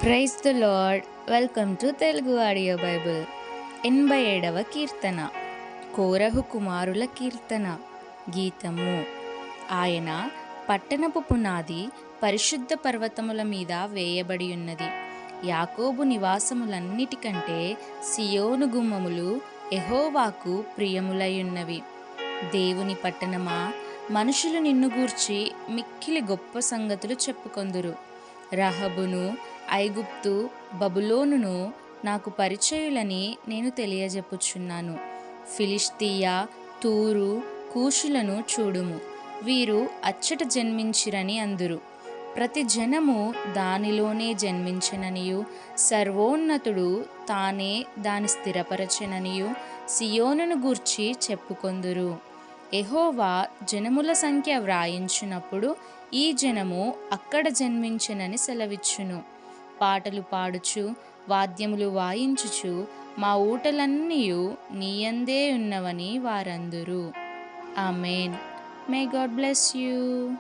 Praise the Lord. Welcome to Telugu audio Bible. 87వ కీర్తన. కోరహు కుమారుల కీర్తన. గీతము. ఆయన పట్టణపు పునాది పరిశుద్ధ పర్వతముల మీద వేయబడి ఉన్నది. యాకోబు నివాసములన్నిటికంటే సియోను గుమ్మములు యెహోవాకు ప్రియములయున్నవి. దేవుని పట్టణమా, మనుషులు నిన్ను గూర్చి మిక్కిలి గొప్ప సంగతులు చెప్పుకొందురు. రహబును, ఐగుప్తు, బబులోనును నాకు పరిచయులని నేను తెలియజెప్పుచున్నాను. ఫిలిష్తీయ, తూరు, కూషులను చూడుము, వీరు అచ్చట జన్మించిరని అందురు. ప్రతి జనము దానిలోనే జన్మించెననియు, సర్వోన్నతుడు తానే దాని స్థిరపరచెననియు సియోనును గూర్చి చెప్పుకొందురు. యెహోవా జనముల సంఖ్య వ్రాయించినప్పుడు ఈ జనము అక్కడ జన్మించెనని సెలవిచ్చును. పాటలు పాడుచు, వాద్యములు వాయించుచు, మా ఊటలన్నీయు నీయందే ఉన్నవని వారందురు. Amen. May God bless you.